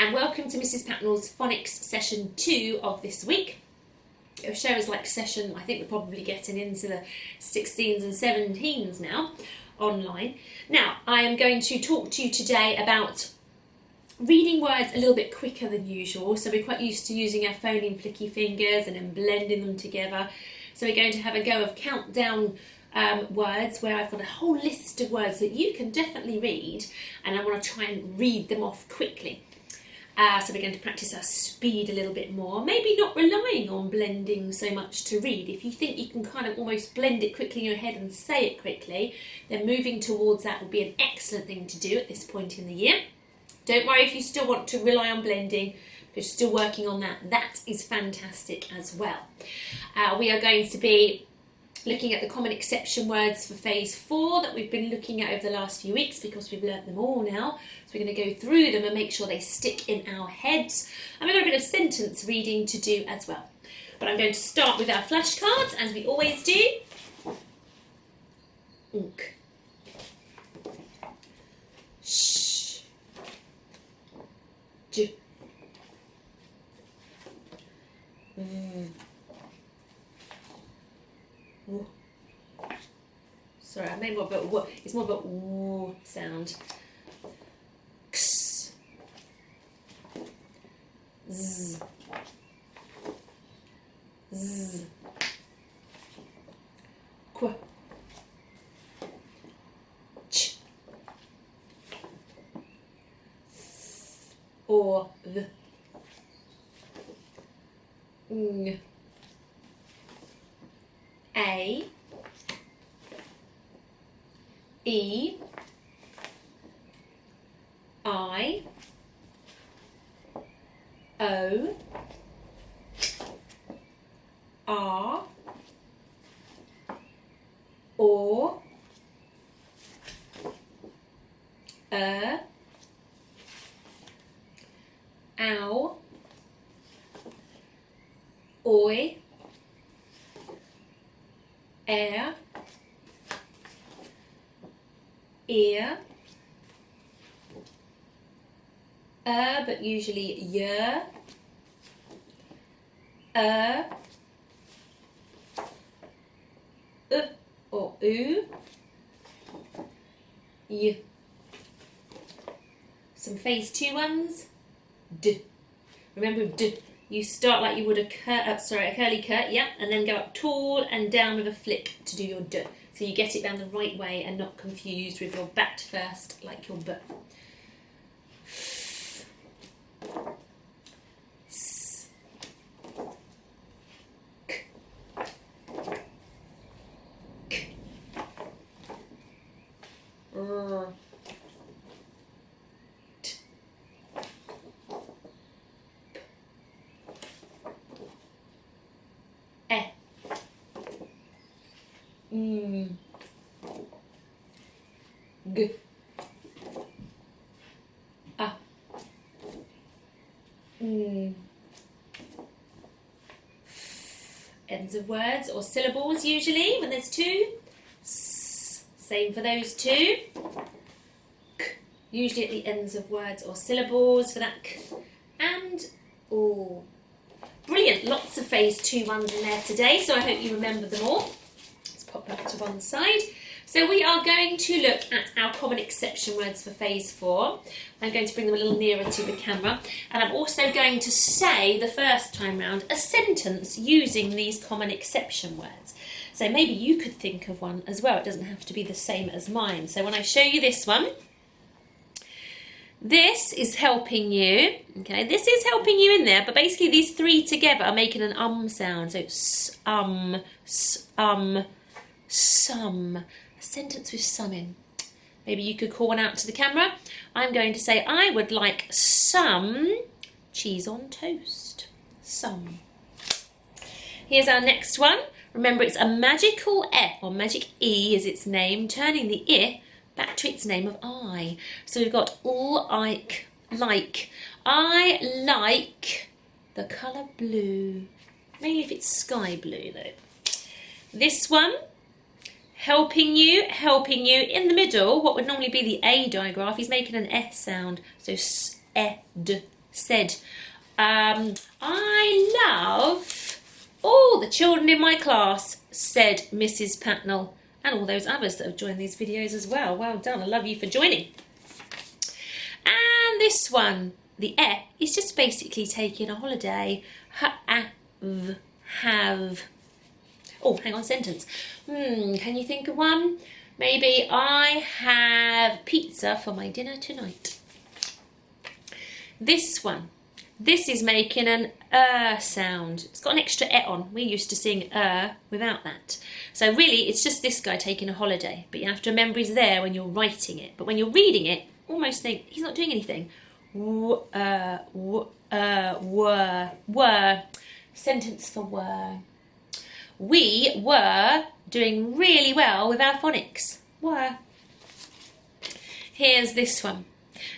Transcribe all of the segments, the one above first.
and welcome to Mrs Patnell's Phonics session 2 of this week. It'll show us like session, I think we're probably getting into the 16s and 17s now, online. Now, I am going to talk to you today about reading words a little bit quicker than usual. So we're quite used to using our phoneme flicky fingers and then blending them together. So we're going to have a go of countdown words where I've got a whole list of words that you can definitely read, and I want to try and read them off quickly. So we're going to practice our speed a little bit more, maybe not relying on blending so much to read. If you think you can kind of almost blend it quickly in your head and say it quickly, then moving towards that would be an excellent thing to do at this point in the year. Don't worry if you still want to rely on blending, but you're still working on that. That is fantastic as well. We are going to be looking at the common exception words for phase 4 that we've been looking at over the last few weeks because we've learnt them all now. So we're going to go through them and make sure they stick in our heads. And we've got a bit of sentence reading to do as well. But I'm going to start with our flashcards, as we always do. Unk. Sh. J. Ooh. Sorry, I made more of a w. It's more of a w sound. X. Z. Z. Qu. Ch. Or the. Ng. A. E. I. O. R. Or. Ow. Oi. Air. Ear. But usually year. Or oo. Y. Some phase 2 ones. D. Remember with D, you start like you would a curly curt, yeah, and then go up tall and down with a flick to do your D. So you get it down the right way and not confused with your bat first, like your B. S. K. K. R. T. P. E. G. A. F. Ends of words or syllables usually when there's 2. S. Same for those 2. K. Usually at the ends of words or syllables for that K. And O. Brilliant, lots of phase 2 ones in there today, so I hope you remember them all. Let's pop that to one side. So we are going to look at our common exception words for phase 4. I'm going to bring them a little nearer to the camera, and I'm also going to say the first time round a sentence using these common exception words. So maybe you could think of one as well. It doesn't have to be the same as mine. So when I show you this one, this is helping you, okay, this is helping you in there, but basically these 3 together are making an sound. So some. A sentence with some in. Maybe you could call one out to the camera. I'm going to say, I would like some cheese on toast. Some. Here's our next one. Remember, it's a magical E, or magic E is its name, turning the I back to its name of I. So we've got like. I like the colour blue. Mainly if it's sky blue though. This one, helping you in the middle, what would normally be the A digraph, he's making an S sound. So S-E-D, said. I love all the children in my class, said Mrs Patnell. And all those others that have joined these videos as well. Well done, I love you for joining. And this one, the is just basically taking a holiday. Have. Oh, hang on, sentence. Can you think of one? Maybe I have pizza for my dinner tonight. This one. This is making an sound. It's got an extra on. We used to sing without that. So really, it's just this guy taking a holiday. But you have to remember he's there when you're writing it. But when you're reading it, almost think he's not doing anything. Were. Sentence for were. We were doing really well with our phonics. Were. Here's this one.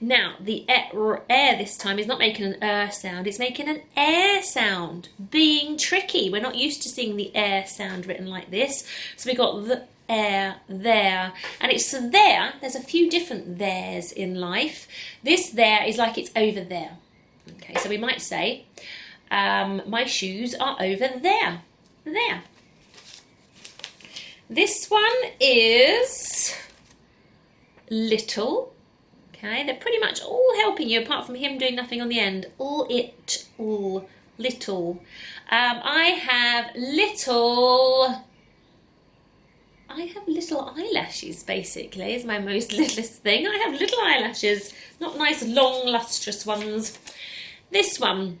Now, the air this time is not making an sound, it's making an air sound. Being tricky. We're not used to seeing the air sound written like this. So we've got the air there. And it's there. There's a few different theirs in life. This there is like it's over there. Okay, so we might say, my shoes are over there. There. This one is little. Okay, they're pretty much all helping you apart from him doing nothing on the end. All little. I have little eyelashes, basically, is my most littlest thing. I have little eyelashes, not nice long lustrous ones. This one,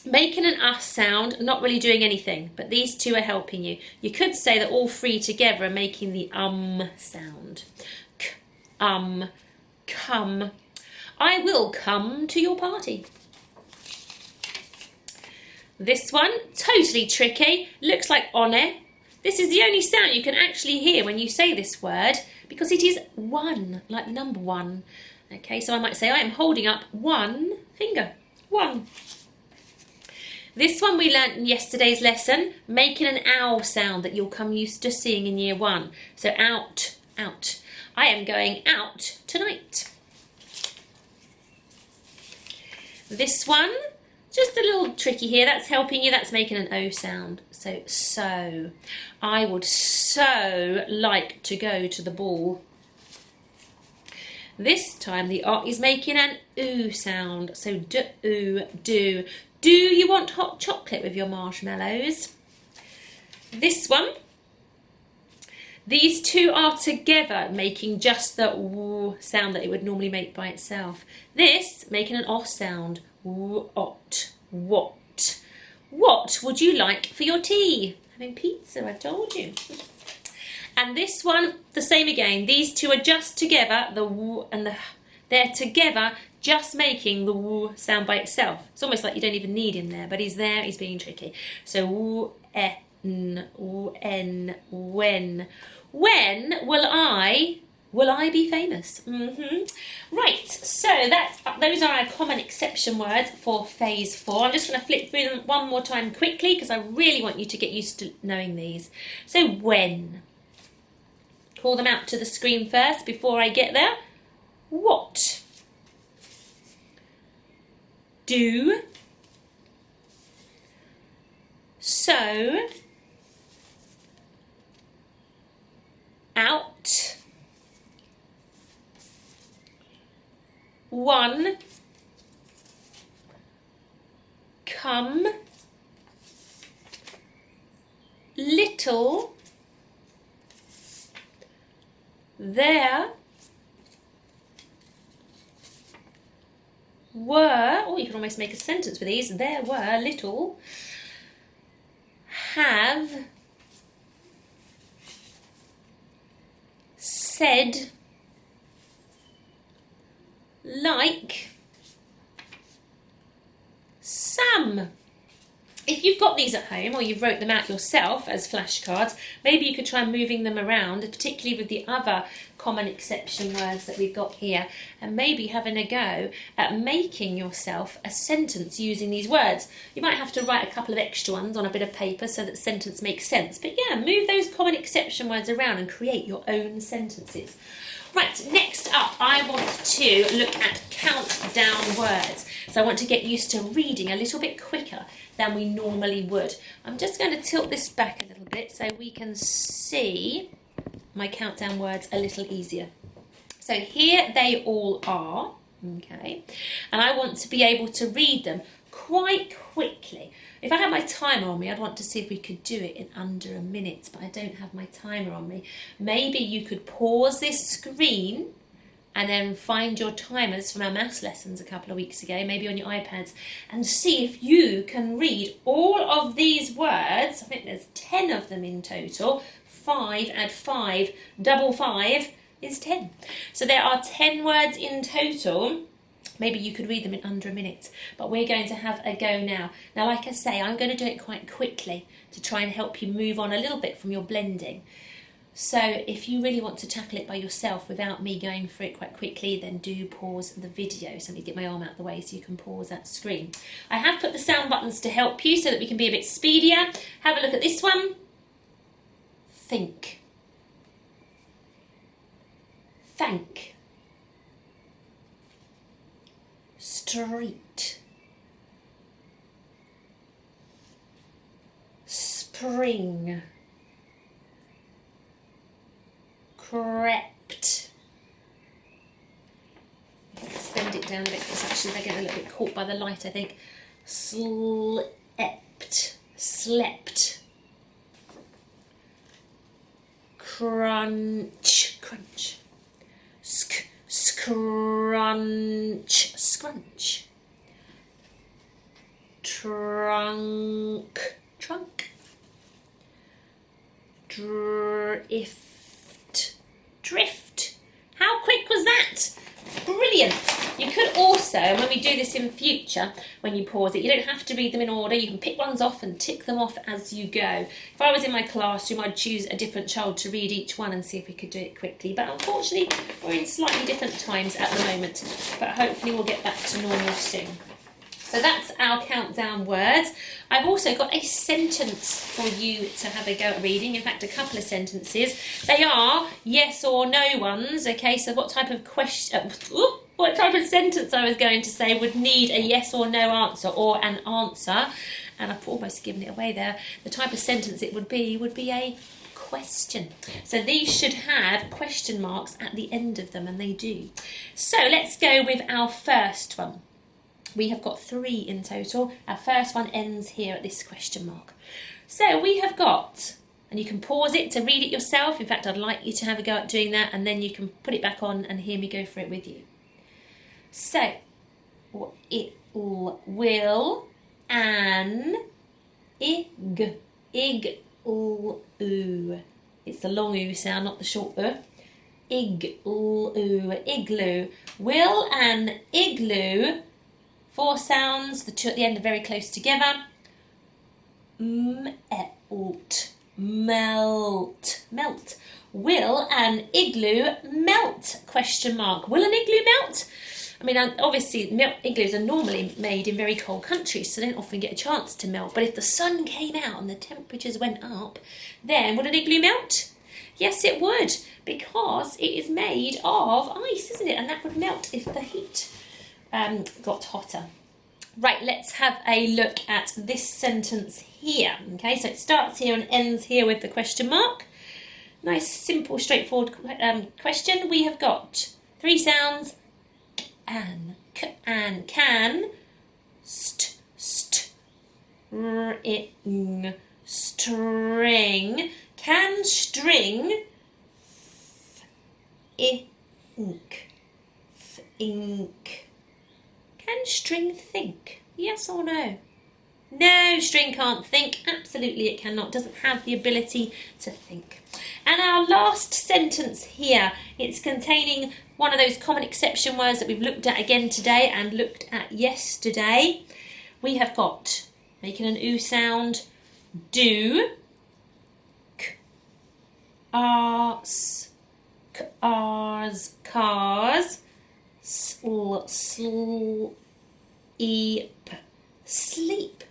making an sound, not really doing anything, but these two are helping you. You could say that all three together are making the sound. Come. I will come to your party. This one, totally tricky, looks like honour. This is the only sound you can actually hear when you say this word because it is one, like the number one. Okay, so I might say I am holding up one finger. One. This one we learnt in yesterday's lesson, making an ow sound that you'll come used to seeing in year one. So out. I am going out tonight. This one, just a little tricky here. That's helping you. That's making an O sound. So. I would so like to go to the ball. This time the O is making an oo sound. So do. Do you want hot chocolate with your marshmallows? This one. These two are together making just the w sound that it would normally make by itself. This making an o sound. What? What would you like for your tea? Having pizza, I told you. And this one, the same again. These two are just together, the w and the they're together, just making the w sound by itself. It's almost like you don't even need him there, but he's there, he's being tricky. So when will I be famous? Right, so those are our common exception words for phase 4. I'm just going to flip through them one more time quickly because I really want you to get used to knowing these. So when. Call them out to the screen first before I get there. What. Do. So. Out. One. Come. Little. There. Were, or you can almost make a sentence with these. There were little. Have. Said. Like. Some. If you've got these at home or you've wrote them out yourself as flashcards, maybe you could try moving them around, particularly with the other common exception words that we've got here, and maybe having a go at making yourself a sentence using these words. You might have to write a couple of extra ones on a bit of paper so that the sentence makes sense. But yeah, move those common exception words around and create your own sentences. Right, next up, I want to look at countdown words. So I want to get used to reading a little bit quicker than we normally would. I'm just going to tilt this back a little bit so we can see my countdown words a little easier. So here they all are, okay, and I want to be able to read them quite quickly. If I had my timer on me, I'd want to see if we could do it in under a minute, but I don't have my timer on me. Maybe you could pause this screen and then find your timers from our maths lessons a couple of weeks ago, maybe on your iPads, and see if you can read all of these words. I think there's 10 of them in total. 5 add 5, double 5 is 10. So there are 10 words in total. Maybe you could read them in under a minute, but we're going to have a go now. Now, like I say, I'm going to do it quite quickly to try and help you move on a little bit from your blending. So if you really want to tackle it by yourself without me going through it quite quickly, then do pause the video. So let me get my arm out of the way so you can pause that screen. I have put the sound buttons to help you so that we can be a bit speedier. Have a look at this one. Think. Thank. Street. Spring. Crept. Let's bend it down a bit because actually they're getting a little bit caught by the light, I think. Slept. Slept. Crunch. Crunch. Scrunch. Scrunch. Trunk. Trunk. Drift. Drift. How quick was that? Brilliant. You could also, when we do this in future, when you pause it, you don't have to read them in order. You can pick ones off and tick them off as you go. If I was in my classroom, I'd choose a different child to read each one and see if we could do it quickly. But unfortunately, we're in slightly different times at the moment. But hopefully we'll get back to normal soon. So that's our countdown words. I've also got a sentence for you to have a go at reading. In fact, a couple of sentences. They are yes or no ones. Okay, so what type of question, what type of sentence I was going to say would need a yes or no answer or an answer. And I've almost given it away there. The type of sentence it would be a question. So these should have question marks at the end of them, and they do. So let's go with our first one. We have got 3 in total. Our first one ends here at this question mark. So we have got, and you can pause it to read it yourself. In fact, I'd like you to have a go at doing that, and then you can put it back on and hear me go through it with you. So, it will, an, ig, oo. It's the long oo sound, not the short oo. Igloo. Will an igloo, 4 sounds, the 2 at the end are very close together. Melt. Will an igloo melt? Question mark. Will an igloo melt? I mean, obviously, igloos are normally made in very cold countries, so they don't often get a chance to melt. But if the sun came out and the temperatures went up, then would an igloo melt? Yes, it would, because it is made of ice, isn't it? And that would melt if the heat got hotter. Right, let's have a look at this sentence here. Okay, so it starts here and ends here with the question mark. Nice, simple, straightforward question. We have got 3 sounds. An, can, string, string, can string, ink, ink. Can string think? Yes or no? No, string can't think. Absolutely it cannot. Doesn't have the ability to think. And our last sentence here, it's containing one of those common exception words that we've looked at again today and looked at yesterday. We have got, making an oo sound, do, cars, sleep.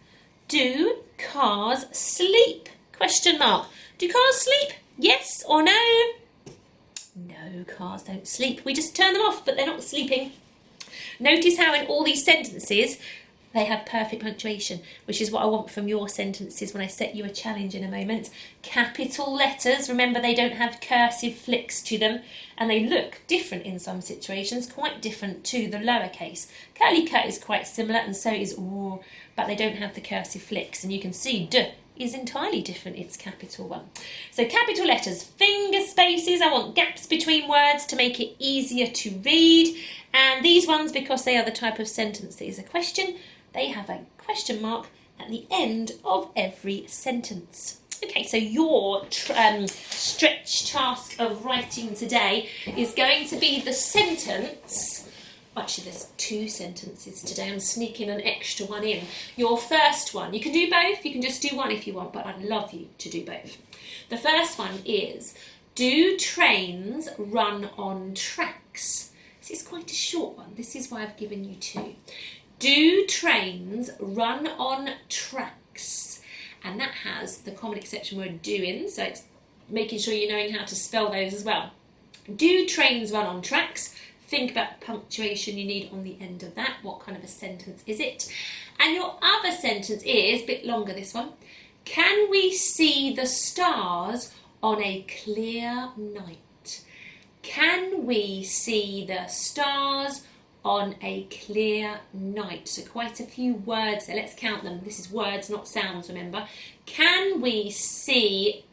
Do cars sleep? Question mark. Do cars sleep? Yes or no? No, cars don't sleep. We just turn them off, but they're not sleeping. Notice how in all these sentences they have perfect punctuation, which is what I want from your sentences when I set you a challenge in a moment. Capital letters, remember they don't have cursive flicks to them, and they look different in some situations, quite different to the lowercase. Curly cut is quite similar, and so is oo, but they don't have the cursive flicks, and you can see D is entirely different, it's capital one. So capital letters, finger spaces, I want gaps between words to make it easier to read, and these ones, because they are the type of sentence that is a question, they have a question mark at the end of every sentence. Okay, so your stretch task of writing today is going to be the sentence. Actually, there's 2 sentences today. I'm sneaking an extra one in. Your first one, you can do both. You can just do one if you want, but I'd love you to do both. The first one is, do trains run on tracks? This is quite a short one. This is why I've given you 2. Do trains run on tracks? And that has the common exception word do in, so it's making sure you're knowing how to spell those as well. Do trains run on tracks? Think about the punctuation you need on the end of that. What kind of a sentence is it? And your other sentence is, a bit longer this one, can we see the stars on a clear night? Can we see the stars on a clear night? So quite a few words there. Let's count them. This is words, not sounds, remember. Can we see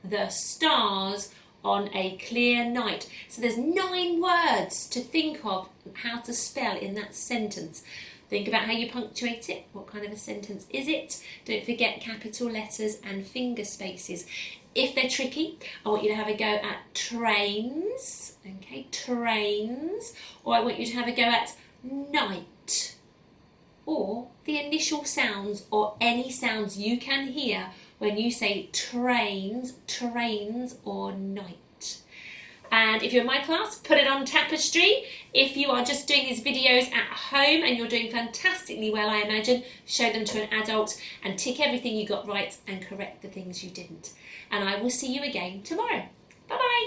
the stars on a clear night? So there's 9 words to think of how to spell in that sentence. Think about how you punctuate it. What kind of a sentence is it? Don't forget capital letters and finger spaces. If they're tricky, I want you to have a go at trains, okay, trains, or I want you to have a go at night, or the initial sounds or any sounds you can hear when you say trains, trains, or night. And if you're in my class, put it on Tapestry. If you are just doing these videos at home and you're doing fantastically well, I imagine, show them to an adult and tick everything you got right and correct the things you didn't. And I will see you again tomorrow. Bye-bye.